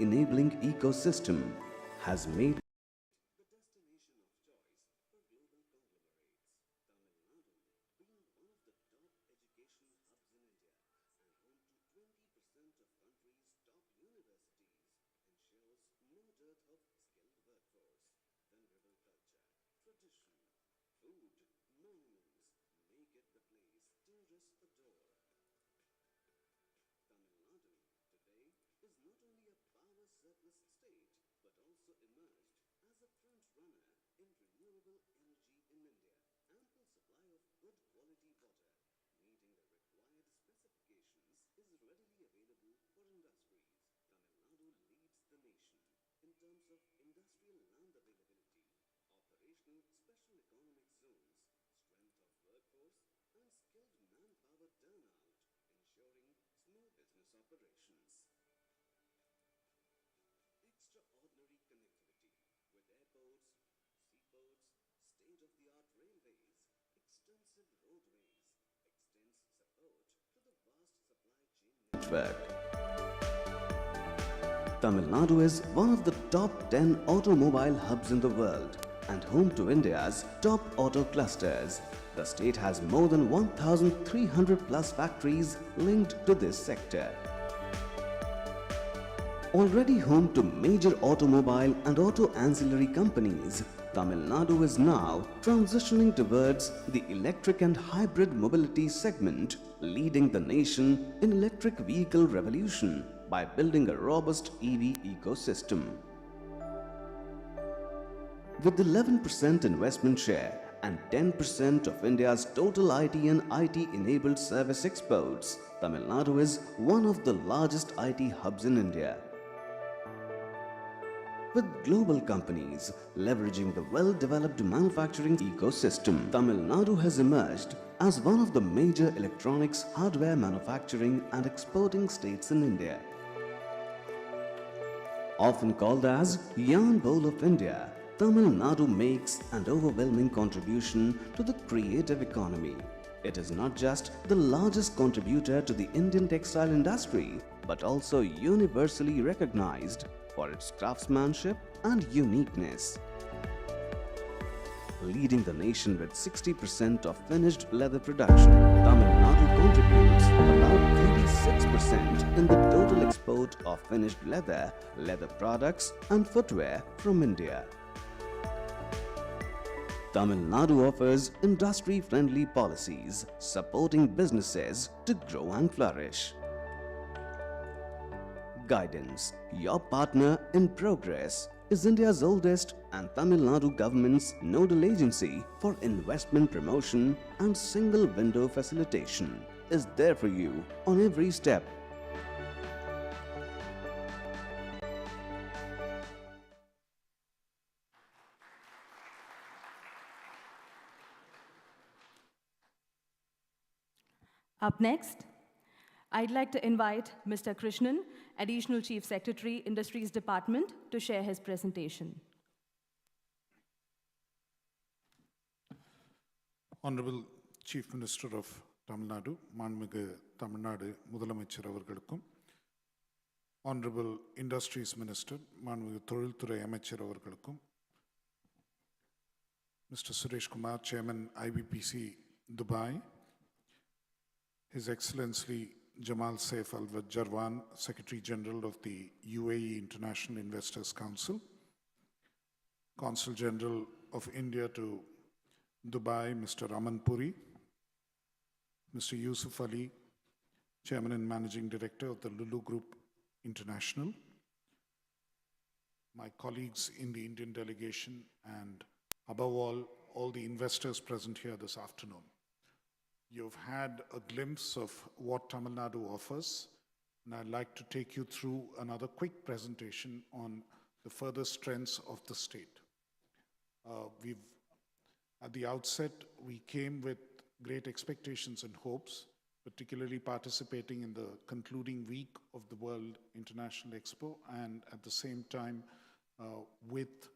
enabling ecosystem has made network. Tamil Nadu is one of the top 10 automobile hubs in the world and home to India's top auto clusters. The state has more than 1,300 plus factories linked to this sector. Already home to major automobile and auto ancillary companies, Tamil Nadu is now transitioning towards the electric and hybrid mobility segment, leading the nation in electric vehicle revolution by building a robust EV ecosystem. With 11% investment share and 10% of India's total IT and IT-enabled service exports, Tamil Nadu is one of the largest IT hubs in India. With global companies leveraging the well-developed manufacturing ecosystem, Tamil Nadu has emerged as one of the major electronics hardware manufacturing and exporting states in India. Often called as Yarn Bowl of India, Tamil Nadu makes an overwhelming contribution to the creative economy. It is not just the largest contributor to the Indian textile industry, but also universally recognized for its craftsmanship and uniqueness. Leading the nation with 60% of finished leather production, Tamil Nadu contributes about 36% in the total export of finished leather, leather products and footwear from India. Tamil Nadu offers industry-friendly policies, supporting businesses to grow and flourish. Guidance, your partner in progress, is India's oldest and Tamil Nadu government's nodal agency for investment promotion and single window facilitation, is there for you on every step. Up next, I'd like to invite Mr. Krishnan, Additional Chief Secretary, Industries Department, to share his presentation. Honorable Chief Minister of Tamil Nadu, Manmigu Tamil Nadu Mudhalamaichar avargalukkum, Honorable Industries Minister, Manmigu Tholilthurai Amaichar avargalukkum, Mr. Suresh Kumar, Chairman IBPC Dubai, His Excellency Jamal Saif Al-Jarwan, Secretary General of the UAE International Investors Council, Consul General of India to Dubai, Mr. Aman Puri, Mr. Yusuf Ali, Chairman and Managing Director of the Lulu Group International, my colleagues in the Indian delegation, and above all the investors present here this afternoon. You've had a glimpse of what Tamil Nadu offers, and I'd like to take you through another quick presentation on the further strengths of the state. At the outset, we came with great expectations and hopes, particularly participating in the concluding week of the World International Expo, and at the same time with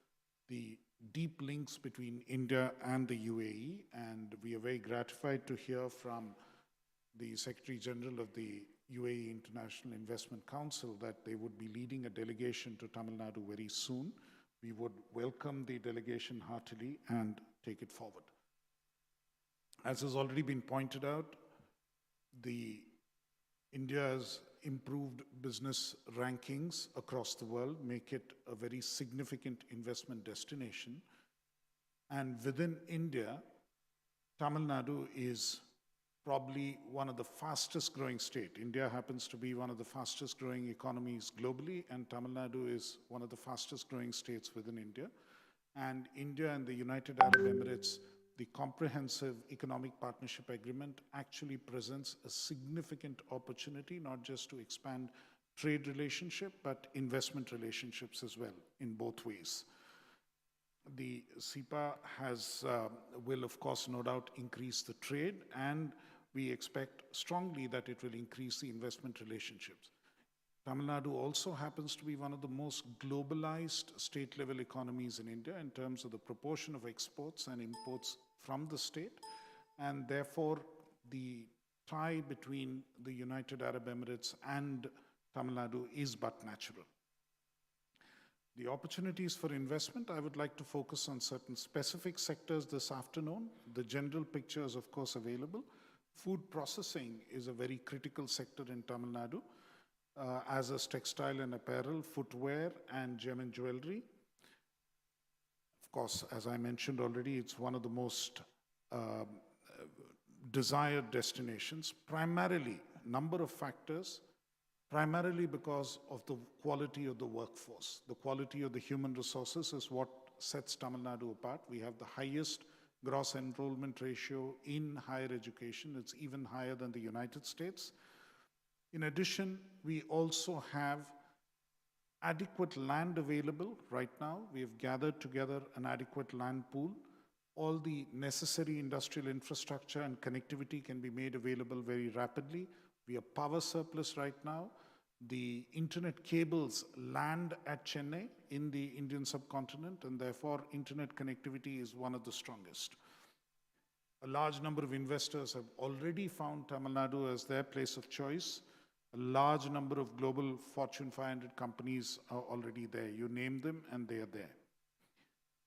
the deep links between India and the UAE, and we are very gratified to hear from the Secretary General of the UAE International Investment Council that they would be leading a delegation to Tamil Nadu very soon. We would welcome the delegation heartily and take it forward. As has already been pointed out, India's improved business rankings across the world make it a very significant investment destination. And within India, Tamil Nadu is probably one of the fastest growing states. India happens to be one of the fastest growing economies globally, and Tamil Nadu is one of the fastest growing states within India. And India and the United Arab Emirates, the Comprehensive Economic Partnership Agreement actually presents a significant opportunity, not just to expand trade relationship, but investment relationships as well in both ways. The CEPA will, of course, no doubt increase the trade, and we expect strongly that it will increase the investment relationships. Tamil Nadu also happens to be one of the most globalized state-level economies in India in terms of the proportion of exports and imports from the state, and therefore the tie between the United Arab Emirates and Tamil Nadu is but natural. The opportunities for investment, I would like to focus on certain specific sectors this afternoon. The general picture is, of course, available. Food processing is a very critical sector in Tamil Nadu, as is textile and apparel, footwear, and gem and jewelry. Of course, as I mentioned already, it's one of the most desired destinations, primarily, number of factors, primarily because of the quality of the workforce. The quality of the human resources is what sets Tamil Nadu apart. We have the highest gross enrollment ratio in higher education. It's even higher than the United States. In addition, we also have adequate land available right now. We have gathered together an adequate land pool. All the necessary industrial infrastructure and connectivity can be made available very rapidly. We are power surplus right now. The internet cables land at Chennai in the Indian subcontinent, and therefore internet connectivity is one of the strongest. A large number of investors have already found Tamil Nadu as their place of choice. A large number of global Fortune 500 companies are already there. You name them and they are there.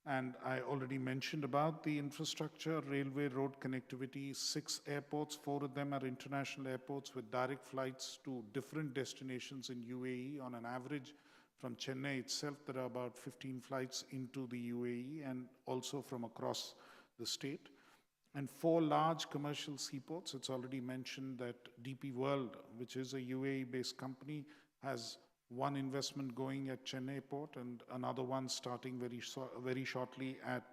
And I already mentioned about the infrastructure, railway, road connectivity, 6 airports, 4 of them are international airports with direct flights to different destinations in UAE. On an average, from Chennai itself, there are about 15 flights into the UAE and also from across the state. And 4 large commercial seaports. It's already mentioned that DP World, which is a UAE-based company, has one investment going at Chennai port and another one starting very shortly at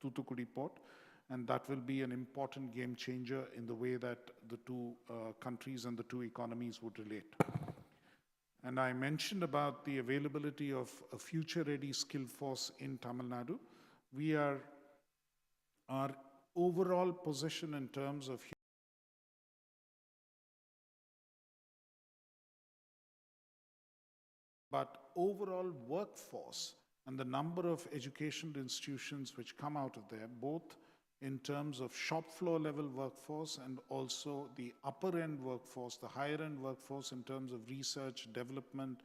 Thoothukudi port. And that will be an important game changer in the way that the two countries and the two economies would relate. And I mentioned about the availability of a future-ready skilled force in Tamil Nadu. Our overall position in terms of but overall workforce and the number of educational institutions which come out of there, both in terms of shop floor level workforce and also the upper end workforce, the higher end workforce in terms of research, development,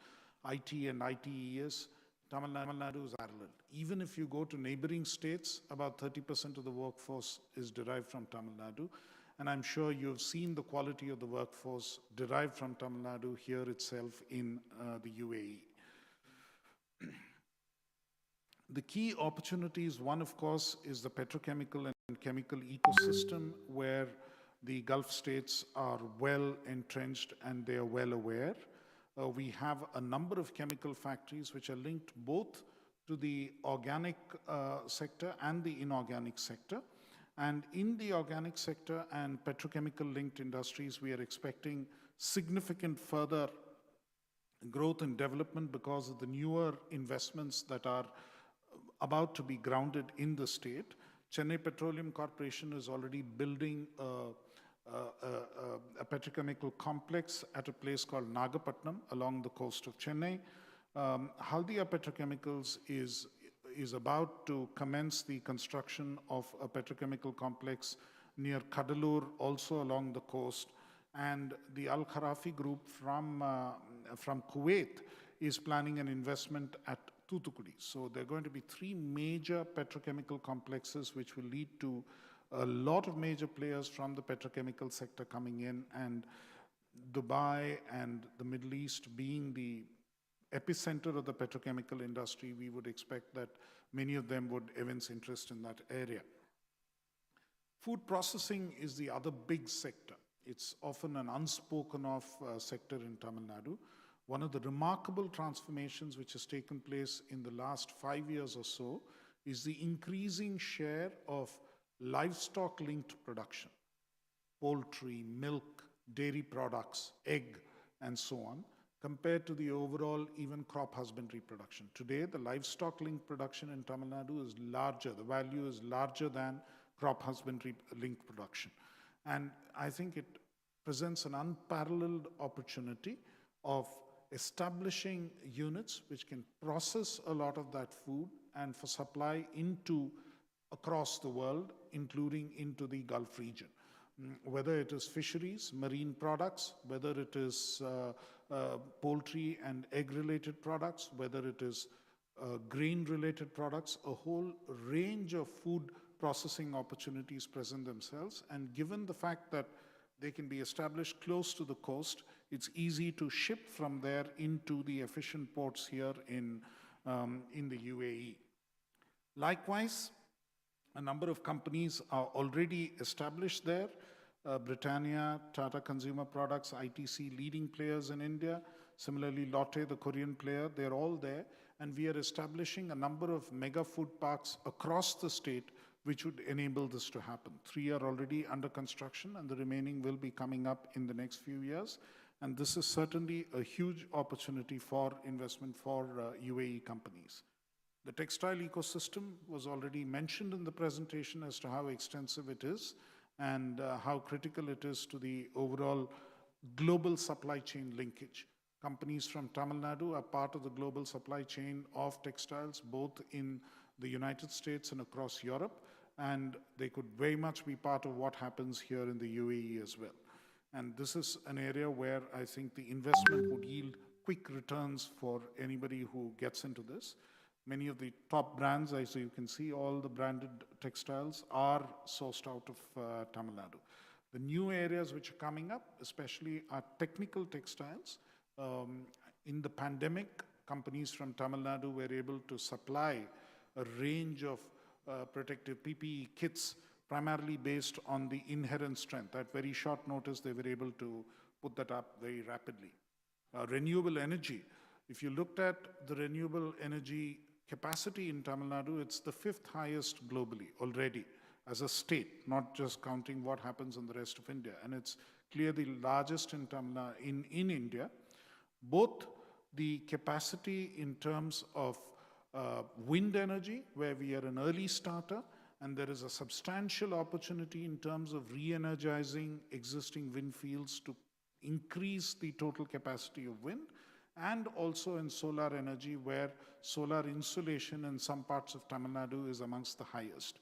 IT and ITES, Tamil Nadu is parallel. Even if you go to neighboring states, about 30% of the workforce is derived from Tamil Nadu. And I'm sure you've seen the quality of the workforce derived from Tamil Nadu here itself in the UAE. The key opportunities, one of course, is the petrochemical and chemical ecosystem where the Gulf states are well entrenched and they are well aware. We have a number of chemical factories which are linked both to the organic sector and the inorganic sector. And in the organic sector and petrochemical linked industries, we are expecting significant further growth and development because of the newer investments that are about to be grounded in the state. Chennai Petroleum Corporation is already building a petrochemical complex at a place called Nagapattinam along the coast of Chennai. Haldia Petrochemicals is about to commence the construction of a petrochemical complex near Kadalur, also along the coast. And the Al Kharafi group from Kuwait is planning an investment at Toothukudi. So there are going to be 3 major petrochemical complexes which will lead to a lot of major players from the petrochemical sector coming in, and Dubai and the Middle East being the epicenter of the petrochemical industry, we would expect that many of them would evince interest in that area. Food processing is the other big sector. It's often an unspoken of sector in Tamil Nadu. One of the remarkable transformations which has taken place in the last 5 years or so is the increasing share of livestock-linked production, poultry, milk, dairy products, egg, and so on, compared to the overall even crop husbandry production. Today, the livestock-linked production in Tamil Nadu is larger. The value is larger than crop husbandry-linked production. And I think it presents an unparalleled opportunity of establishing units which can process a lot of that food and for supply across the world, including into the Gulf region. Whether it is fisheries, marine products, whether it is poultry and egg-related products, whether it is grain-related products, a whole range of food processing opportunities present themselves. And given the fact that they can be established close to the coast, it's easy to ship from there into the efficient ports here in the UAE. Likewise, a number of companies are already established there. Britannia, Tata Consumer Products, ITC, leading players in India. Similarly, Lotte, the Korean player, they're all there. And we are establishing a number of mega food parks across the state which would enable this to happen. 3 are already under construction, and the remaining will be coming up in the next few years. And this is certainly a huge opportunity for investment for UAE companies. The textile ecosystem was already mentioned in the presentation as to how extensive it is and how critical it is to the overall global supply chain linkage. Companies from Tamil Nadu are part of the global supply chain of textiles, both in the United States and across Europe, and they could very much be part of what happens here in the UAE as well. And this is an area where I think the investment would yield quick returns for anybody who gets into this. Many of the top brands, as you can see, all the branded textiles are sourced out of Tamil Nadu. The new areas which are coming up, especially are technical textiles. In the pandemic, companies from Tamil Nadu were able to supply a range of protective PPE kits, primarily based on the inherent strength. At very short notice, they were able to put that up very rapidly. Renewable energy. If you looked at the renewable energy capacity in Tamil Nadu, it's the 5th highest globally already as a state, not just counting what happens in the rest of India. And it's clearly the largest in India. Both the capacity in terms of wind energy, where we are an early starter, and there is a substantial opportunity in terms of re-energizing existing wind fields to increase the total capacity of wind, and also in solar energy, where solar insolation in some parts of Tamil Nadu is amongst the highest.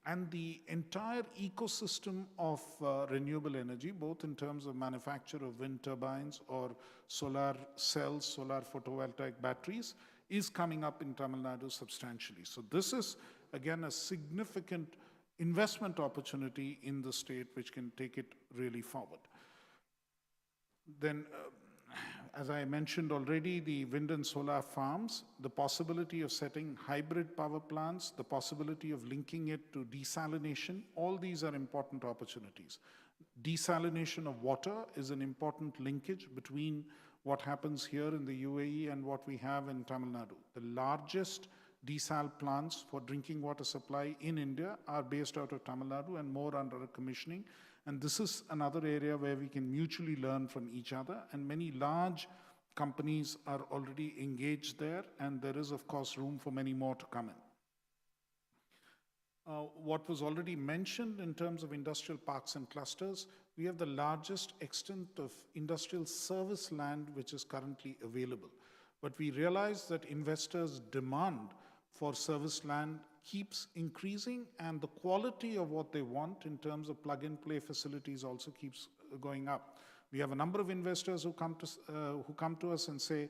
And the entire ecosystem of renewable energy, both in terms of manufacture of wind turbines or solar cells, solar photovoltaic batteries, is coming up in Tamil Nadu substantially. So this is, again, a significant investment opportunity in the state which can take it really forward. Then, as I mentioned already, the wind and solar farms, the possibility of setting hybrid power plants, the possibility of linking it to desalination, all these are important opportunities. Desalination of water is an important linkage between what happens here in the UAE and what we have in Tamil Nadu. The largest desal plants for drinking water supply in India are based out of Tamil Nadu and more under commissioning. And this is another area where we can mutually learn from each other. And many large companies are already engaged there, and there is, of course, room for many more to come in. What was already mentioned in terms of industrial parks and clusters, we have the largest extent of industrial service land which is currently available. But we realize that investors' demand for service land keeps increasing, and the quality of what they want in terms of plug-and-play facilities also keeps going up. We have a number of investors who come to us and say,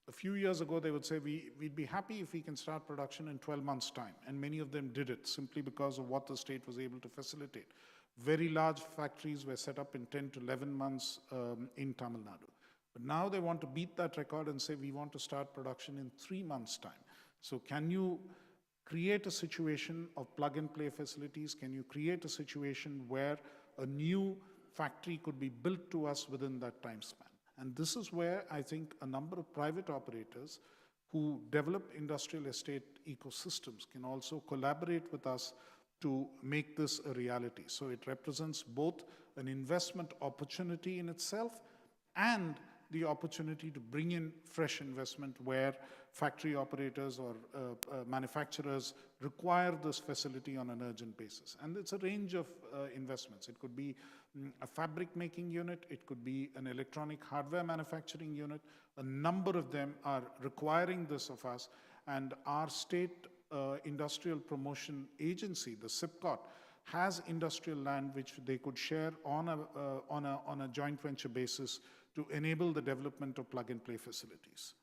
a few years ago, they would say, we'd be happy if we can start production in 12 months' time. And many of them did it simply because of what the state was able to facilitate. Very large factories were set up in 10 to 11 months in Tamil Nadu. But now they want to beat that record and say, we want to start production in 3 months' time. So can you create a situation of plug-and-play facilities? Can you create a situation where a new factory could be built to us within that time span? And this is where I think a number of private operators who develop industrial estate ecosystems can also collaborate with us to make this a reality. So it represents both an investment opportunity in itself and the opportunity to bring in fresh investment where factory operators or manufacturers require this facility on an urgent basis. And it's a range of investments. It could be a fabric making unit, it could be an electronic hardware manufacturing unit. A number of them are requiring this of us, and our state industrial promotion agency, the SIPCOT, has industrial land which they could share on a joint venture basis to enable the development of plug-and-play facilities.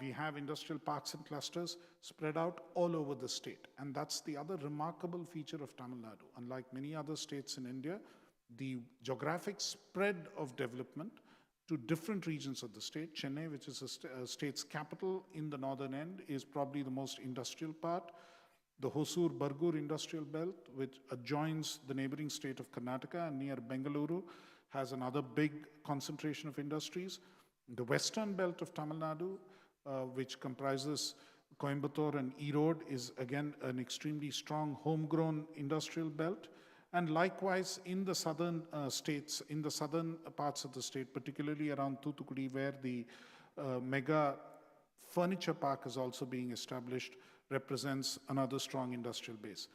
We have industrial parks and clusters spread out all over the state. And that's the other remarkable feature of Tamil Nadu. Unlike many other states in India, the geographic spread of development to different regions of the state. Chennai, which is a state's capital in the northern end, is probably the most industrial part. The Hosur-Bargur industrial belt, which adjoins the neighboring state of Karnataka and near Bengaluru, has another big concentration of industries. The western belt of Tamil Nadu, which comprises Coimbatore and Erode, is again an extremely strong homegrown industrial belt. And likewise in the southern states, in the southern parts of the state, particularly around Thoothukudi, where the mega furniture park is also being established, represents another strong industrial base.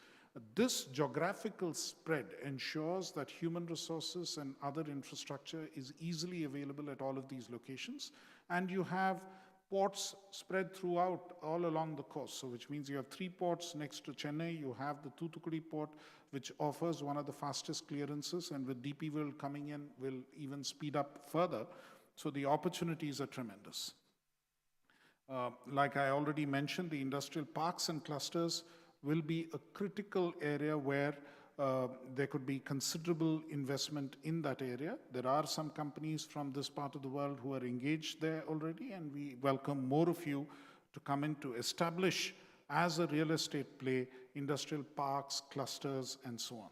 This geographical spread ensures that human resources and other infrastructure is easily available at all of these locations. And you have ports spread throughout all along the coast. So which means you have 3 ports next to Chennai. You have the Thoothukudi port, which offers one of the fastest clearances, and with DP World coming in will even speed up further. So the opportunities are tremendous. Like I already mentioned, the industrial parks and clusters will be a critical area where there could be considerable investment in that area. There are some companies from this part of the world who are engaged there already, and we welcome more of you to come in to establish as a real estate play industrial parks, clusters, and so on.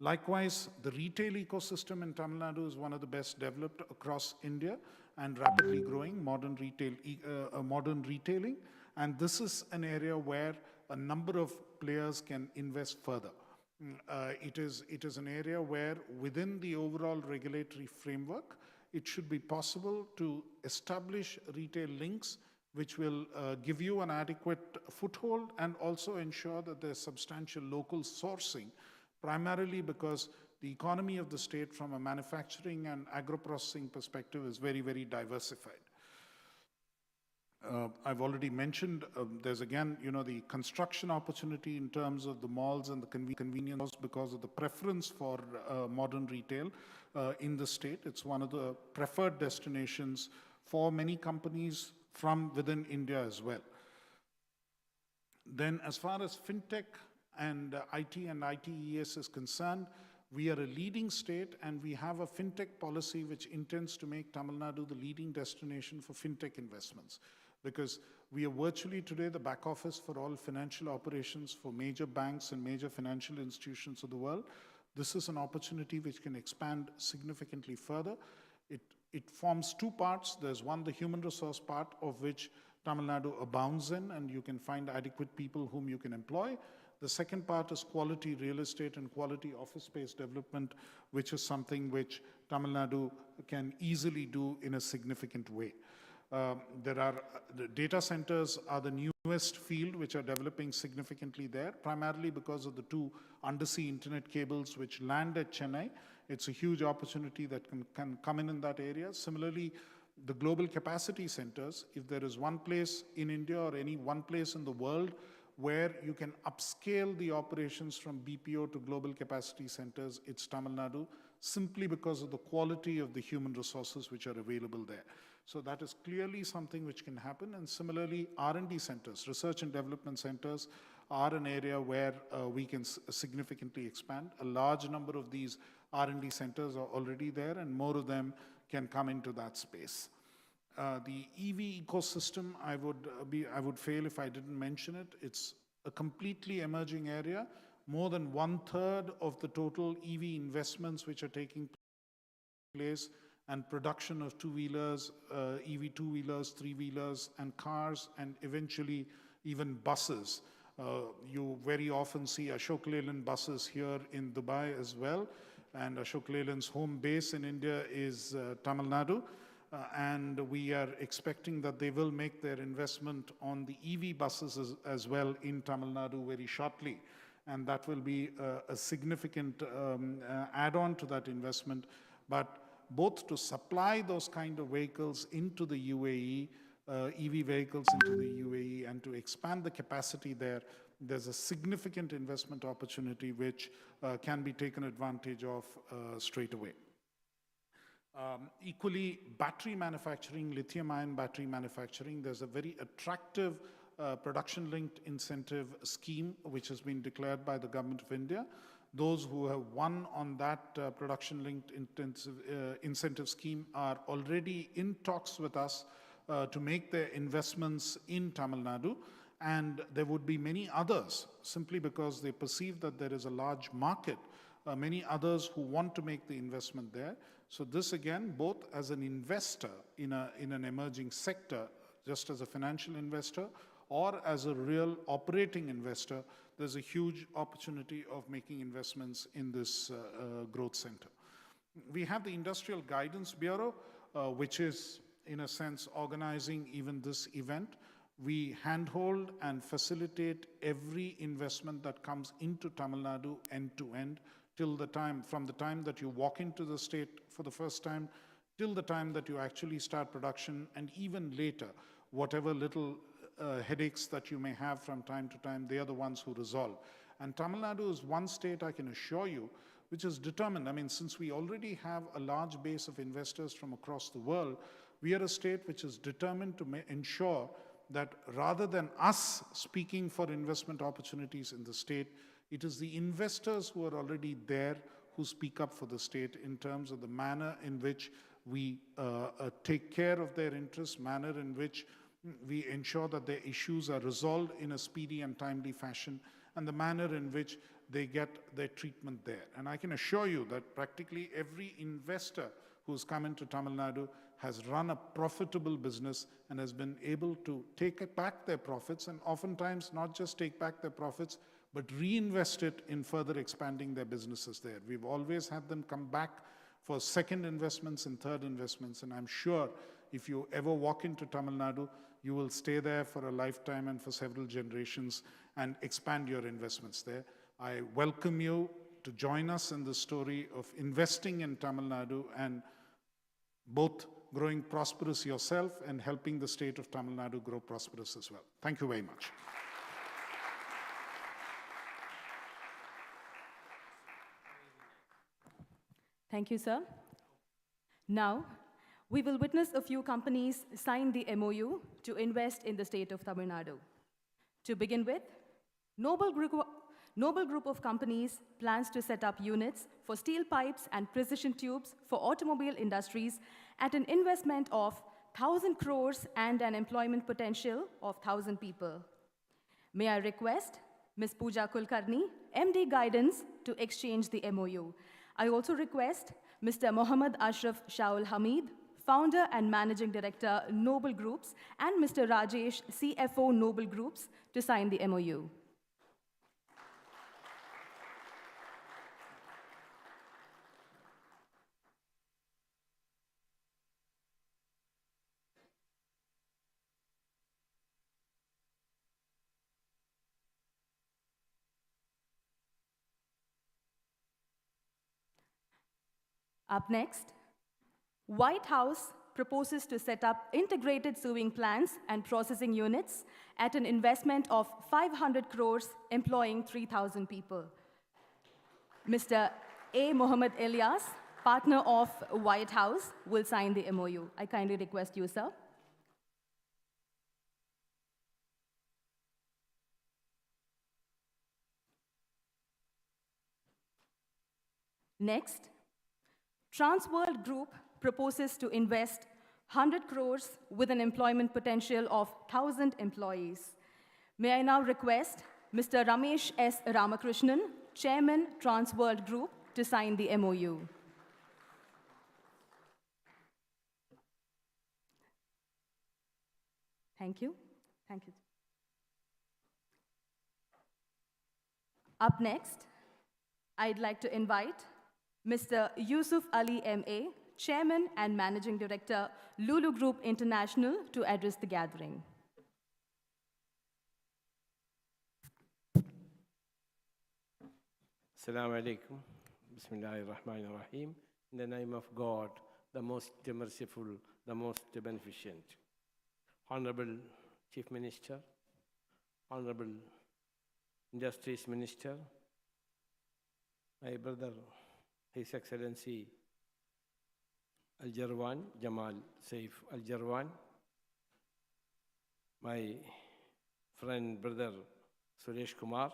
Likewise, the retail ecosystem in Tamil Nadu is one of the best developed across India and rapidly growing, modern retailing. And this is an area where a number of players can invest further. It is an area where within the overall regulatory framework, it should be possible to establish retail links which will give you an adequate foothold and also ensure that there's substantial local sourcing, primarily because the economy of the state from a manufacturing and agro-processing perspective is very, very diversified. I've already mentioned there's again, the construction opportunity in terms of the malls and the convenience because of the preference for modern retail in the state. It's one of the preferred destinations for many companies from within India as well. Then as far as fintech and IT and ITES is concerned, we are a leading state and we have a fintech policy which intends to make Tamil Nadu the leading destination for fintech investments. Because we are virtually today the back office for all financial operations for major banks and major financial institutions of the world. This is an opportunity which can expand significantly further. It forms 2 parts. There's one, the human resource part, of which Tamil Nadu abounds in, and you can find adequate people whom you can employ. The second part is quality real estate and quality office space development, which is something which Tamil Nadu can easily do in a significant way. The data centers are the newest field which are developing significantly there, primarily because of the 2 undersea internet cables which land at Chennai. It's a huge opportunity that can come in that area. Similarly, the global capacity centers, if there is one place in India or any one place in the world where you can upscale the operations from BPO to global capacity centers, it's Tamil Nadu, simply because of the quality of the human resources which are available there. So that is clearly something which can happen. And similarly, R&D centers, research and development centers, are an area where we can significantly expand. A large number of these R&D centers are already there, and more of them can come into that space. The EV ecosystem, I would fail if I didn't mention it. It's a completely emerging area. More than 1/3 of the total EV investments which are taking place and production of two-wheelers, EV two-wheelers, three-wheelers, and cars, and eventually even buses. You very often see Ashok Leyland buses here in Dubai as well, and Ashok Leyland's home base in India is Tamil Nadu. And we are expecting that they will make their investment on the EV buses as well in Tamil Nadu very shortly. And that will be a significant add-on to that investment. But both to supply those kind of vehicles into the UAE, EV vehicles into the UAE, and to expand the capacity there, there's a significant investment opportunity which can be taken advantage of straight away. Equally, battery manufacturing, lithium-ion battery manufacturing, there's a very attractive production-linked incentive scheme which has been declared by the Government of India. Those who have won on that production-linked incentive scheme are already in talks with us to make their investments in Tamil Nadu. And there would be many others, simply because they perceive that there is a large market, many others who want to make the investment there. So this again, both as an investor in an emerging sector, just as a financial investor, or as a real operating investor, there's a huge opportunity of making investments in this growth center. We have the Industrial Guidance Bureau, which is, in a sense, organizing even this event. We handhold and facilitate every investment that comes into Tamil Nadu end to end, from the time that you walk into the state for the first time, till the time that you actually start production, and even later, whatever little headaches that you may have from time to time, they are the ones who resolve. And Tamil Nadu is one state, I can assure you, which is determined. I mean, since we already have a large base of investors from across the world, we are a state which is determined to ensure that rather than us speaking for investment opportunities in the state, it is the investors who are already there who speak up for the state in terms of the manner in which we take care of their interests, manner in which we ensure that their issues are resolved in a speedy and timely fashion, and the manner in which they get their treatment there. And I can assure you that practically every investor who's come into Tamil Nadu has run a profitable business and has been able to take back their profits, and oftentimes not just take back their profits, but reinvest it in further expanding their businesses there. We've always had them come back for second investments and third investments, and I'm sure if you ever walk into Tamil Nadu, you will stay there for a lifetime and for several generations and expand your investments there. I welcome you to join us in the story of investing in Tamil Nadu and both growing prosperous yourself and helping the state of Tamil Nadu grow prosperous as well. Thank you very much. Thank you, sir. Now, we will witness a few companies sign the MOU to invest in the state of Tamil Nadu. To begin with, Noble Group of Companies plans to set up units for steel pipes and precision tubes for automobile industries at an investment of 1,000 crores and an employment potential of 1,000 people. May I request Ms. Pooja Kulkarni, MD Guidance, to exchange the MOU. I also request Mr. Mohammad Ashraf Shaul Hamid, Founder and Managing Director, Noble Groups, and Mr. Rajesh, CFO, Noble Groups, to sign the MOU. Up next, White House proposes to set up integrated sewing plants and processing units at an investment of 500 crores, employing 3,000 people. Mr. A. Mohammed Elias, partner of White House, will sign the MOU. I kindly request you, sir. Next, Transworld Group proposes to invest 100 crores with an employment potential of 1,000 employees. May I now request Mr. Ramesh S. Ramakrishnan, Chairman, Transworld Group, to sign the MOU. Thank you. Thank you. Up next, I'd like to invite Mr. Yusuf Ali M.A., Chairman and Managing Director, Lulu Group International, to address the gathering. Assalamu alaikum. Bismillahirrahmanirrahim. In the name of God, the most merciful, the most beneficent. Honorable Chief Minister, Honorable Industries Minister, my brother, His Excellency Al-Jarwan, Jamal Saif Al-Jarwan, my friend, brother Suresh Kumar,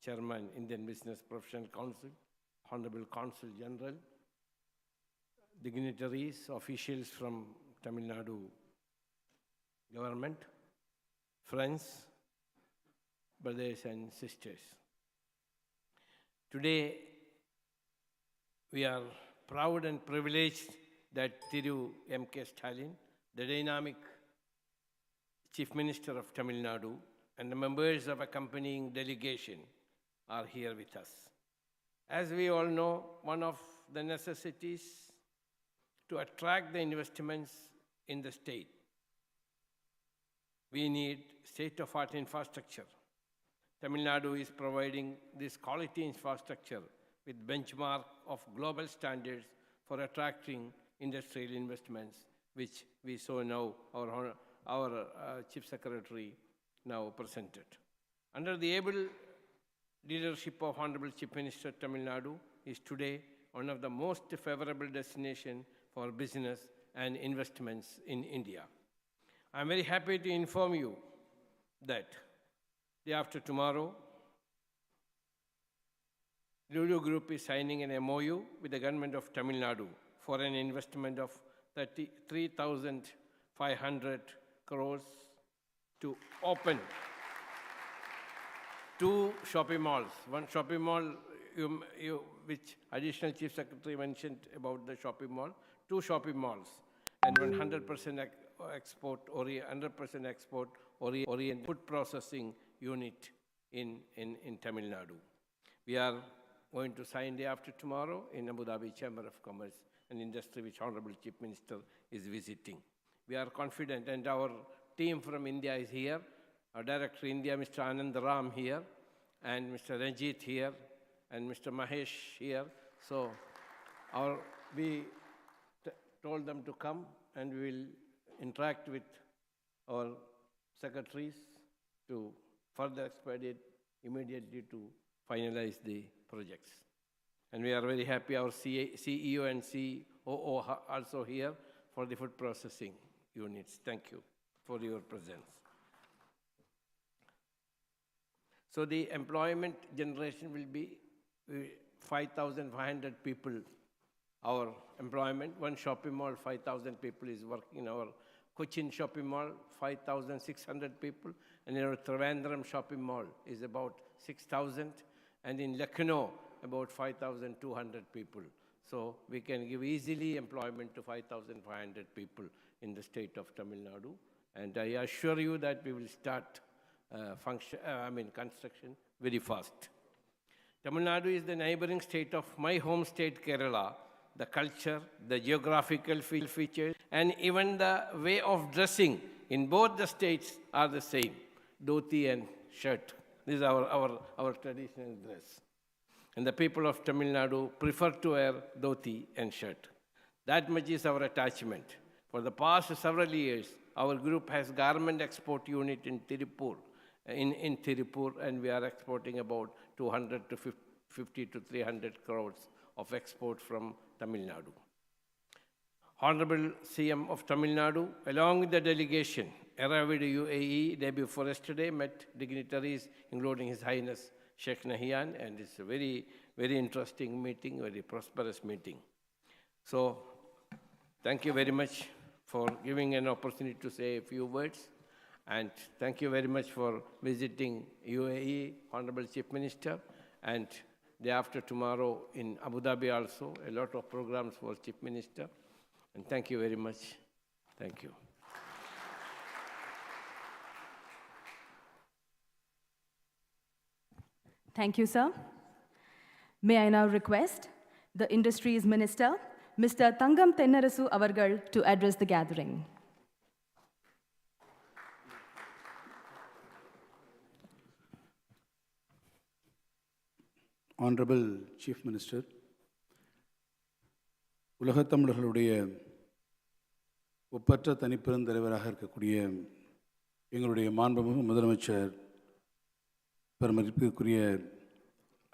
Chairman, Indian Business Professional Council, Honorable Consul General, dignitaries, officials from Tamil Nadu government, friends, brothers and sisters. Today, we are proud and privileged that Thiru M.K. Stalin, the dynamic Chief Minister of Tamil Nadu, and the members of accompanying delegation are here with us. As we all know, one of the necessities to attract the investments in the state, we need state-of-art infrastructure. Tamil Nadu is providing this quality infrastructure with benchmark of global standards for attracting industrial investments, which we saw now our Chief Secretary now presented. Under the able leadership of Honorable Chief Minister, Tamil Nadu is today one of the most favorable destinations for business and investments in India. I'm very happy to inform you that day after tomorrow, Lulu Group is signing an MOU with the government of Tamil Nadu for an investment of 3,500 crores to open 2 shopping malls. One shopping mall, which Additional Chief Secretary mentioned about the shopping mall, 2 shopping malls, and 100% export oriented food processing unit in Tamil Nadu. We are going to sign day after tomorrow in Abu Dhabi Chamber of Commerce and Industry, which Honorable Chief Minister is visiting. We are confident, and our team from India is here. Our Director India, Mr. Anand Ram here, and Mr. Ranjit here, and Mr. Mahesh here. So we told them to come, and we will interact with our secretaries to further expedite immediately to finalize the projects. And we are very happy our CEO and COO are also here for the food processing units. Thank you for your presence. So the employment generation will be 5,500 people, our employment. One shopping mall, 5,000 people is working in our Cochin shopping mall, 5,600 people, and in our Trivandrum shopping mall is about 6,000, and in Lucknow, about 5,200 people. So we can give easily employment to 5,500 people in the state of Tamil Nadu, and I assure you that we will start construction very fast. Tamil Nadu is the neighboring state of my home state, Kerala. The culture, the geographical features, and even the way of dressing in both the states are the same, dhoti and shirt. This is our traditional dress. And the people of Tamil Nadu prefer to wear dhoti and shirt. That much is our attachment. For the past several years, our group has garment export unit in Tirupur, and we are exporting about 200 to 50 to 300 crores of export from Tamil Nadu. Honorable CM of Tamil Nadu, along with the delegation, arrived at UAE day before yesterday, met dignitaries, including His Highness Sheikh Nahyan, and it's a very, very interesting meeting, very prosperous meeting. So, thank you very much for giving an opportunity to say a few words. And thank you very much for visiting UAE, Honorable Chief Minister. And day after tomorrow in Abu Dhabi also, a lot of programs for Chief Minister. And thank you very much. Thank you. Thank you, sir. May I now request the Industries Minister, Mr. Thangam Tennarasu Avargal, to address the gathering. Honorable Chief Minister, உலகத் தமிழர்களுடைய ஒப்பற்ற தனிப்பெருந்தலைவராக இருக்கக்கூடிய எங்களுடைய மாண்புமிகு முதலமைச்சர் பெருமதிப்பிற்குரிய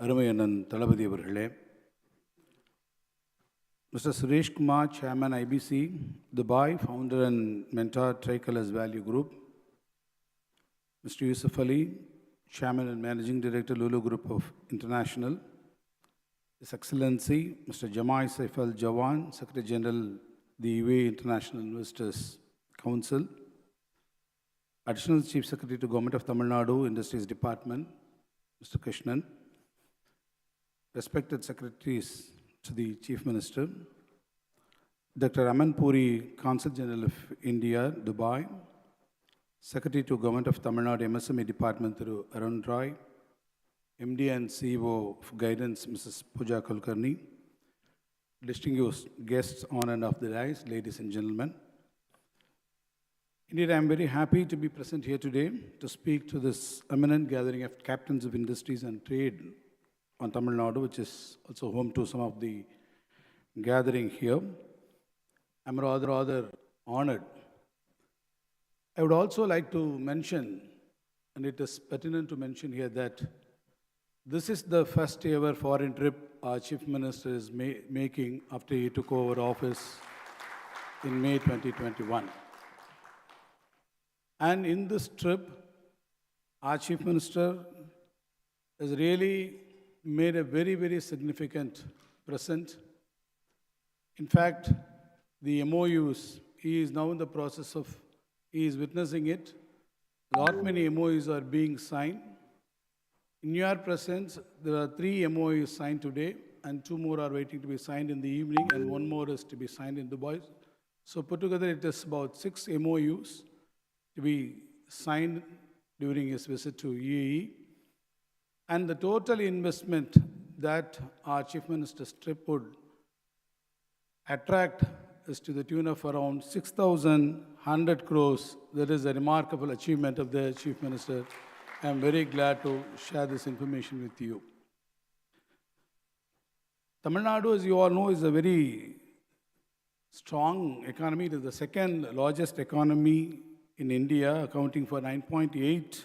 அருமை அண்ணன் தளபதி அவர்களே, Mr. Suresh Kumar, Chairman IBC, Dubai, founder and mentor Tricolors Value Group, Mr. Yusuf Ali, Chairman and Managing Director, Lulu Group of International, His Excellency, Mr. Jamai Saif Al Jawan, Secretary General, the UAE International Investors Council, Additional Chief Secretary to Government of Tamil Nadu Industries Department, Mr. Krishnan, respected secretaries to the Chief Minister, Dr. Aman Puri, Consul General of India, Dubai, Secretary to Government of Tamil Nadu MSME Department through Arun Roy, MD and CEO of Guidance, Mrs. Pooja Kulkarni, distinguished guests on and off the dais, ladies and gentlemen. Indeed, I am very happy to be present here today to speak to this eminent gathering of captains of industries and trade on Tamil Nadu, which is also home to some of the gathering here. I'm rather honored. I would also like to mention, and it is pertinent to mention here, that this is the first ever foreign trip our Chief Minister is making after he took over office in May 2021. And in this trip, our Chief Minister has really made a very, very significant present. In fact, the MOUs, he is now in the process of, he is witnessing it. A lot many MOUs are being signed. In your presence, there are 3 MOUs signed today, and 2 more are waiting to be signed in the evening, and 1 more is to be signed in Dubai. So put together, it is about 6 MOUs to be signed during his visit to UAE. And the total investment that our Chief Minister's trip would attract is to the tune of around 6,100 crores. That is a remarkable achievement of the Chief Minister. I am very glad to share this information with you. Tamil Nadu, as you all know, is a very strong economy. It is the second largest economy in India, accounting for 9.8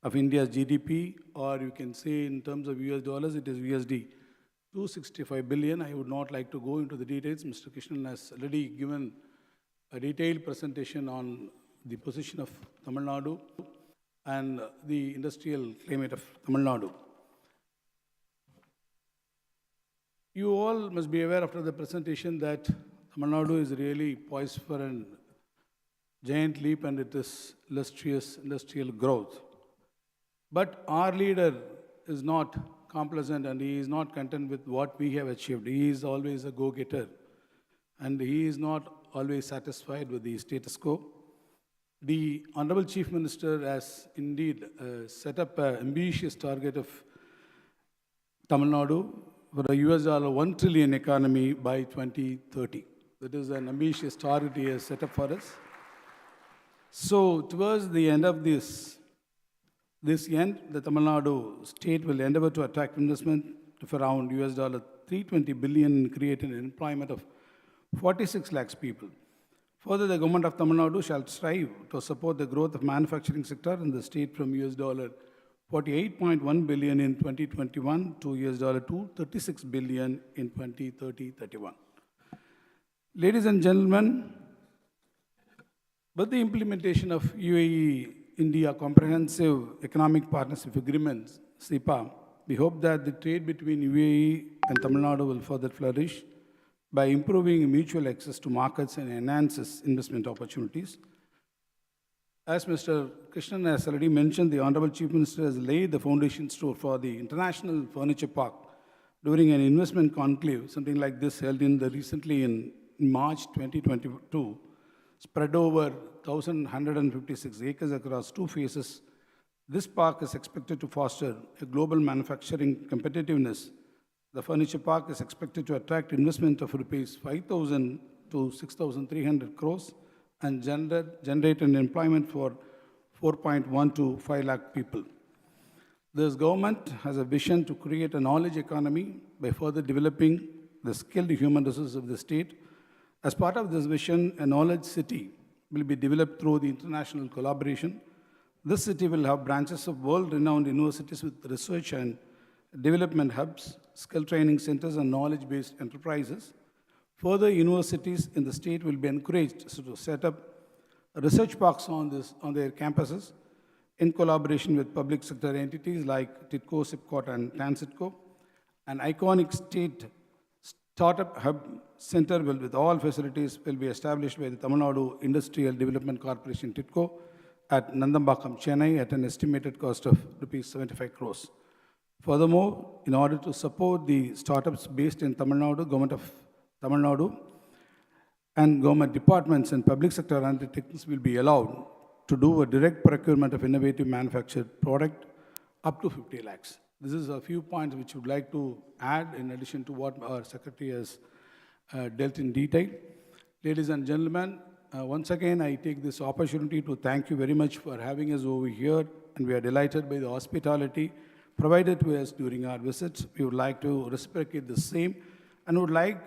of India's GDP, or you can say in terms of US dollars, it is USD 265 billion. I would not like to go into the details. Mr. Krishnan has already given a detailed presentation on the position of Tamil Nadu and the industrial climate of Tamil Nadu. You all must be aware after the presentation that Tamil Nadu is really poised for a giant leap, and it is illustrious industrial growth. But our leader is not complacent, and he is not content with what we have achieved. He is always a go-getter, and he is not always satisfied with the status quo. The Honorable Chief Minister has indeed set up an ambitious target of Tamil Nadu for a $1 trillion economy by 2030. That is an ambitious target he has set up for us. So towards the end of this end, the Tamil Nadu state will endeavor to attract investment of around $320 billion and create an employment of 46 lakhs people. Further, the government of Tamil Nadu shall strive to support the growth of manufacturing sector in the state from $48.1 billion in 2021 to $236 billion in 2030-31. Ladies and gentlemen, with the implementation of UAE-India Comprehensive Economic Partnership Agreements, (CEPA), we hope that the trade between UAE and Tamil Nadu will further flourish by improving mutual access to markets and enhances investment opportunities. As Mr. Krishnan has already mentioned, the Honorable Chief Minister has laid the foundation stone for the International Furniture Park during an investment conclave, something like this held recently in March 2022, spread over 1,156 acres across 2 phases. This park is expected to foster a global manufacturing competitiveness. The furniture park is expected to attract investment of rupees 5,000 to 6,300 crores and generate an employment for 4.1 to 5 lakh people. This government has a vision to create a knowledge economy by further developing the skilled human resources of the state. As part of this vision, a knowledge city will be developed through the international collaboration. This city will have branches of world-renowned universities with research and development hubs, skill training centers, and knowledge-based enterprises. Further, universities in the state will be encouraged to set up research parks on their campuses in collaboration with public sector entities like TIDCO, SIPCOT, and TANSITCO. An iconic state startup hub center with all facilities will be established by the Tamil Nadu Industrial Development Corporation, TIDCO, at Nandambakam, Chennai, at an estimated cost of rupees 75 crores. Furthermore, in order to support the startups based in Tamil Nadu, Government of Tamil Nadu and government departments and public sector undertakings will be allowed to do a direct procurement of innovative manufactured product up to 50 lakhs. This is a few points which we would like to add in addition to what our Secretary has dealt in detail. Ladies and gentlemen, once again, I take this opportunity to thank you very much for having us over here, and we are delighted by the hospitality provided to us during our visit. We would like to reciprocate the same and would like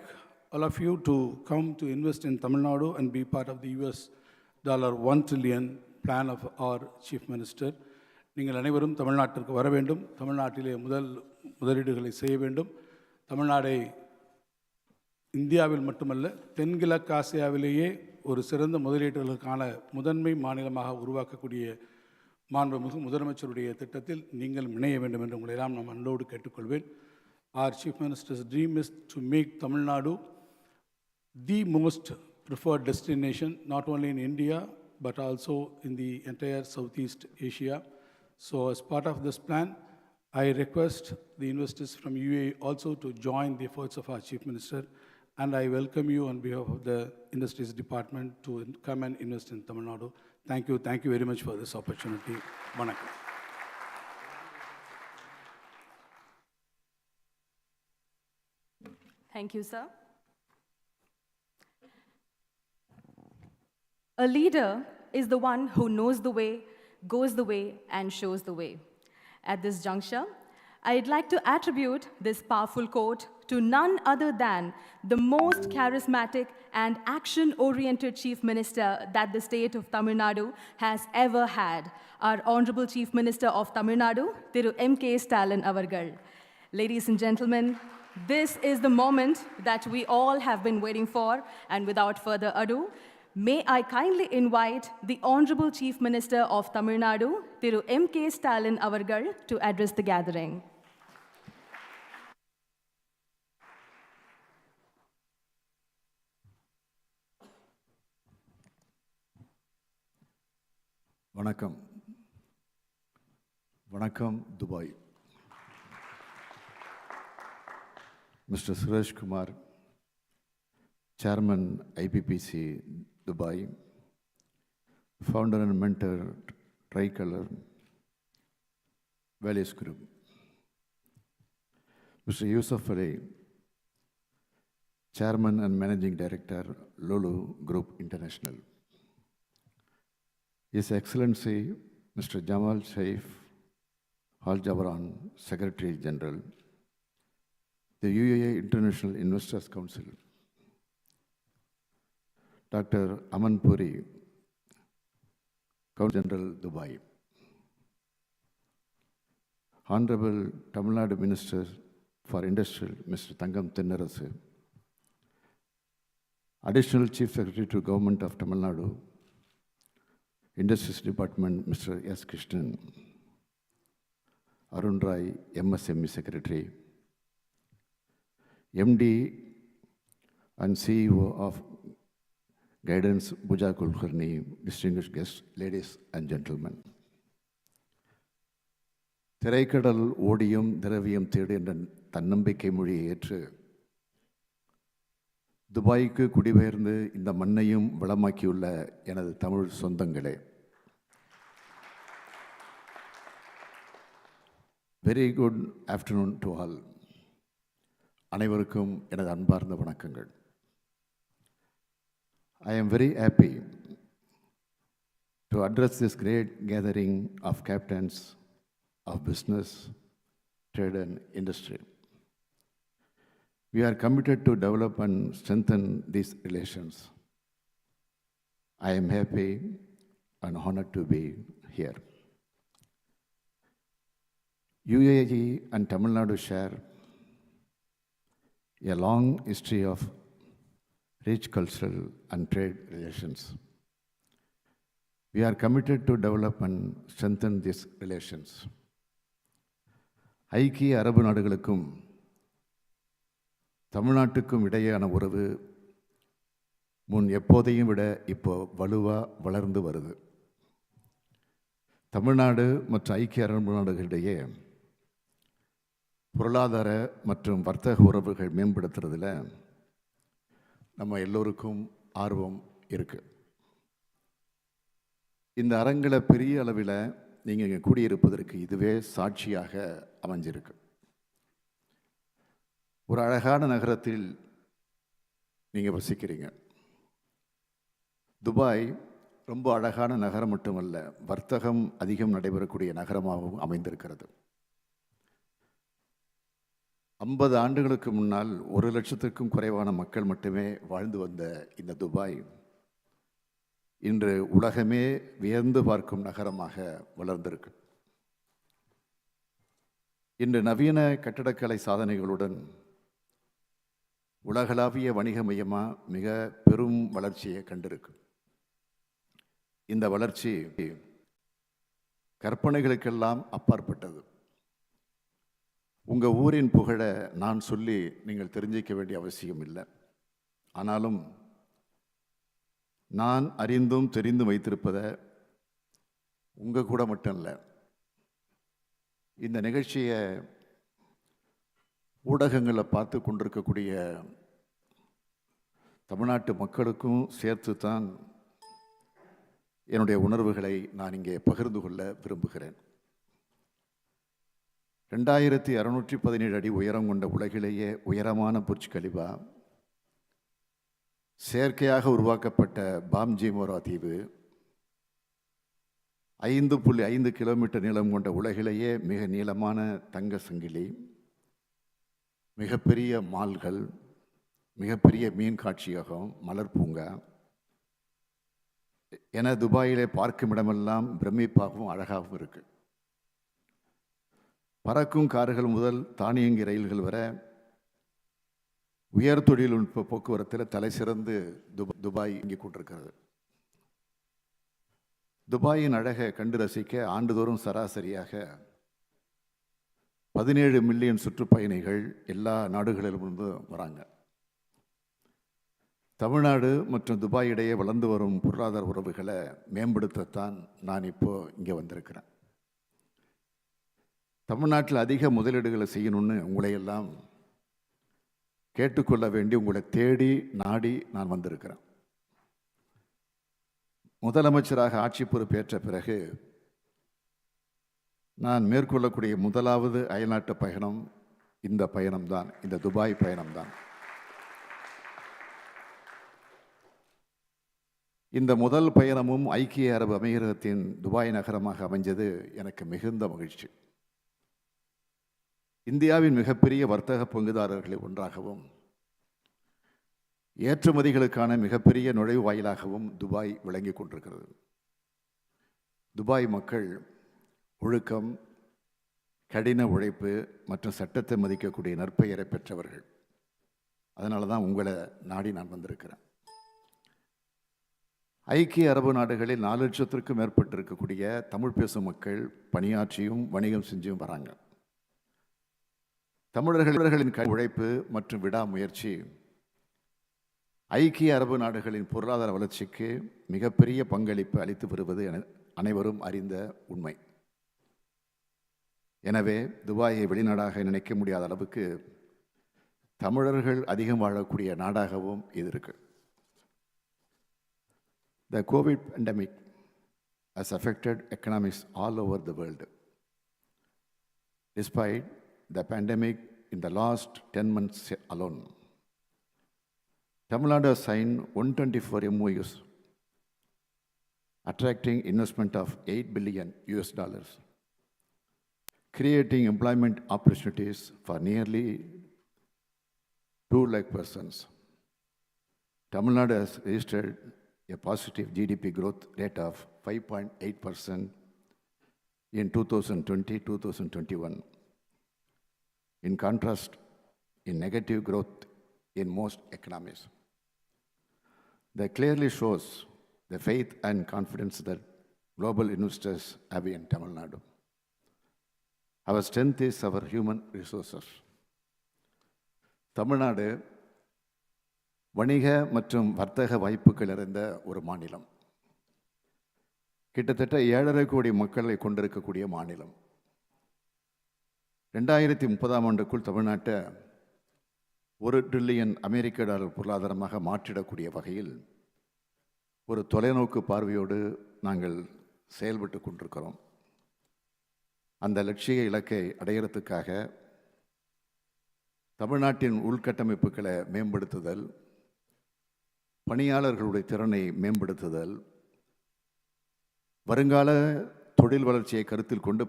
all of you to come to invest in Tamil Nadu and be part of the $1 trillion plan of our Chief Minister. நீங்கள் அனைவரும் தமிழ்நாட்டிற்கு வர வேண்டும், தமிழ்நாட்டிலே முதலீடுகளை செய்ய வேண்டும். தமிழ்நாடை இந்தியாவில் மட்டுமல்ல, தென்கிழக்காசியாவிலேயே ஒரு சிறந்த முதலீடுகளுக்கான முதன்மை மாநிலமாக உருவாக்கக்கூடிய மாண்புமிகு முதலமைச்சருடைய திட்டத்தில் நீங்கள் இணைய வேண்டும் என்று உங்களை எல்லாம் நான் அன்போடு கேட்டுக்கொள்வேன். Our Chief Minister's dream is to make Tamil Nadu the most preferred destination, not only in India, but also in the entire Southeast Asia. So as part of this plan, I request the investors from UAE also to join the efforts of our Chief Minister, and I welcome you on behalf of the Industries Department to come and invest in Tamil Nadu. Thank you very much for this opportunity. Vanakkam. Thank you, sir. A leader is the one who knows the way, goes the way, and shows the way. At this juncture, I'd like to attribute this powerful quote to none other than the most charismatic and action-oriented Chief Minister that the state of Tamil Nadu has ever had, our Honorable Chief Minister of Tamil Nadu, Thiru M.K. Stalin Avargal. Ladies and gentlemen, this is the moment that we all have been waiting for, and without further ado, may I kindly invite the Honorable Chief Minister of Tamil Nadu, Thiru M.K. Stalin Avargal, to address the gathering. Vanakkam. Vanakkam, Dubai. Mr. Suresh Kumar, Chairman, IPPC, Dubai, founder and mentor, Tricolor, Values Group. Mr. Yusuf Ali, Chairman and Managing Director, Lulu Group International. His Excellency, Mr. Jamal Shaif Al Jabran, Secretary General, the UAE International Investors Council, Dr. Aman Puri, Consul General, Dubai. Honorable Tamil Nadu Minister for Industrial, Mr. Thangam Thennarasu. Additional Chief Secretary to Government of Tamil Nadu, Industries Department, Mr. S. Krishnan. Arun Rai, MSME Secretary. MD and CEO of Guidance, Bhuja Kulkarni, distinguished guests, ladies and gentlemen. திரைக்கடல் ஓடியும் திரவியம் தேடு என்ற தன்னம்பிக்கை மொழியை ஏற்று துபாய்க்கு குடிபெயர்ந்து இந்த மண்ணையும் வளமாக்கியுள்ள எனது தமிழ் சொந்தங்களே, very good afternoon to all. அனைவருக்கும் எனது அன்பார்ந்த வணக்கங்கள். I am very happy to address this great gathering of captains of business, trade and industry. We are committed to develop and strengthen these relations. I am happy and honored to be here. UAE and Tamil Nadu share a long history of rich cultural and trade relations. We are committed to develop and strengthen these relations. ஐக்கிய அரபு நாடுகளுக்கும் தமிழ்நாட்டுக்கும் இடையேயான உறவு முன் எப்போதையும் விட இப்போ வலுவாக வளர்ந்து வருது. தமிழ்நாடு மற்றும் ஐக்கிய அரபு நாடுகளிடையே பொருளாதார மற்றும் வர்த்தக உறவுகள் மேம்படுத்துறதுல நம்ம எல்லோருக்கும் ஆர்வம் இருக்குது. இந்த அரங்கில் பெரிய அளவில் நீங்கள் இங்கே கூடியிருப்பதற்கு இதுவே சாட்சியாக அமைஞ்சிருக்கு. ஒரு அழகான நகரத்தில் நீங்கள் வசிக்கிறீங்க. துபாய் ரொம்ப அழகான நகரம் மட்டுமல்ல, வர்த்தகம் அதிகம் நடைபெறக்கூடிய நகரமாகவும் அமைந்திருக்கிறது. 50 ஆண்டுகளுக்கு முன்னால் 1 லட்சத்திற்கும் குறைவான மக்கள் மட்டுமே வாழ்ந்து வந்த இந்த துபாய் இன்று உலகமே வியந்து பார்க்கும் நகரமாக வளர்ந்திருக்கு. இன்று நவீன கட்டடக்கலை சாதனைகளுடன் உலகளாவிய வணிக மையமாக மிக பெரும் வளர்ச்சியை கண்டிருக்கு. இந்த வளர்ச்சி கற்பனைகளுக்கெல்லாம் அப்பாற்பட்டது. உங்கள் ஊரின் புகழை நான் சொல்லி நீங்கள் தெரிஞ்சிக்க வேண்டிய அவசியம் இல்லை. ஆனாலும் நான் அறிந்தும் தெரிந்து வைத்திருப்பதை உங்கள் கூட மட்டும் இல்லை, இந்த நிகழ்ச்சியை ஊடகங்களில் பார்த்து கொண்டிருக்கக்கூடிய தமிழ்நாட்டு மக்களுக்கும் சேர்த்து தான் என்னுடைய உணர்வுகளை நான் இங்கே பகிர்ந்து கொள்ள விரும்புகிறேன். 2617 அடி உயரம் கொண்ட உலகிலேயே உயரமான புர்ஜ் கலிஃபா, செயற்கையாக உருவாக்கப்பட்ட பாம்ஜிமோரா தீவு, 5.5 கிலோமீட்டர் நீளம் கொண்ட உலகிலேயே மிக நீளமான தங்க சங்கிலி, மிகப்பெரிய மால்கள், மிகப்பெரிய மீன் காட்சியகம், மலர் பூங்கா என துபாயிலே பார்க்கும் இடமெல்லாம் பிரமிப்பாகவும் அழகாகவும் இருக்கு. பறக்கும் கார்கள் முதல் தானியங்கி ரயில்கள் வர உயர் தொழில்நுட்ப போக்குவரத்தில் தலை சிறந்து துபாய் இங்கே கொண்டிருக்கிறது. துபாயின் அழகை கண்டு ரசிக்க ஆண்டுதோறும் சராசரியாக 17 மில்லியன் சுற்றுப்பயணிகள் எல்லா நாடுகளிலிருந்து வராங்க. தமிழ்நாடு மற்றும் துபாய் இடையே வளர்ந்து வரும் பொருளாதார உறவுகளை மேம்படுத்தத்தான் நான் இப்போ இங்கே வந்திருக்கிறேன். தமிழ்நாட்டில் அதிக முதலீடுகளை செய்யணும்னு உங்களையெல்லாம் கேட்டுக்கொள்ள வேண்டி உங்களை தேடி நாடி நான் வந்திருக்கிறேன். முதலமைச்சராக ஆட்சி பொறுப்பேற்ற பிறகு நான் மேற்கொள்ளக்கூடிய முதலாவது அயல்நாட்டு பயணம் இந்த பயணம்தான், இந்த துபாய் பயணம்தான். இந்த முதல் பயணமும் ஐக்கிய அரபு அமீரகத்தின் துபாய் நகரமாக அமைஞ்சது எனக்கு மிகுந்த மகிழ்ச்சி. இந்தியாவின் மிகப்பெரிய வர்த்தக பங்குதாரர்களில் ஒன்றாகவும் ஏற்றுமதிகளுக்கான மிகப்பெரிய நுழைவாயிலாகவும் துபாய் விளங்கி கொண்டிருக்கிறது. துபாய் மக்கள் ஒழுக்கம், கடின உழைப்பு மற்றும் சட்டத்தை மதிக்கக்கூடிய நற்பெயரை பெற்றவர்கள். அதனால தான் உங்களை நாடி நான் வந்திருக்கிறேன். ஐக்கிய அரபு நாடுகளில் 4 லட்சத்திற்கும் மேற்பட்டு இருக்கக்கூடிய தமிழ் பேசும் மக்கள் பணியாற்றியும் வணிகம் செஞ்சும் வராங்க. தமிழர்களின் உழைப்பு மற்றும் விடாமுயற்சி ஐக்கிய அரபு நாடுகளின் பொருளாதார வளர்ச்சிக்கு மிகப்பெரிய பங்களிப்பு அளித்து வருவது அனைவரும் அறிந்த உண்மை. எனவே துபாயை வெளிநாடாக நினைக்க முடியாத அளவுக்கு தமிழர்கள் அதிகம் வாழக்கூடிய நாடாகவும் இது இருக்கு. The COVID pandemic has affected economies all over the world. Despite the pandemic, in the last 10 months alone, Tamil Nadu has signed 124 MOUs, attracting investment of $8 billion, creating employment opportunities for nearly 2 lakh persons. Tamil Nadu has registered a positive GDP growth rate of 5.8% in 2020-2021. In contrast, in negative growth in most economies. That clearly shows the faith and confidence that global investors have in Tamil Nadu. Our strength is our human resources. Tamil Nadu வணிக மற்றும் வர்த்தக வாய்ப்புகள் நிறைந்த ஒரு மாநிலம். கிட்டத்தட்ட 7.5 கோடி மக்களை கொண்டிருக்கக்கூடிய மாநிலம். 2030ஆம் ஆண்டுக்குள் தமிழ்நாட்டை $1 டிரில்லியன் அமெரிக்க பொருளாதாரமாக மாற்றிடக்கூடிய வகையில் ஒரு தொலைநோக்கு பார்வையோடு நாங்கள் செயல்பட்டு கொண்டிருக்கிறோம். அந்த லட்சிய இலக்கை அடையிறதுக்காக தமிழ்நாட்டின் உள்கட்டமைப்புகளை மேம்படுத்துதல், பணியாளர்களுடைய திறனை மேம்படுத்துதல், வருங்கால தொழில் வளர்ச்சியை கருத்தில் கொண்டு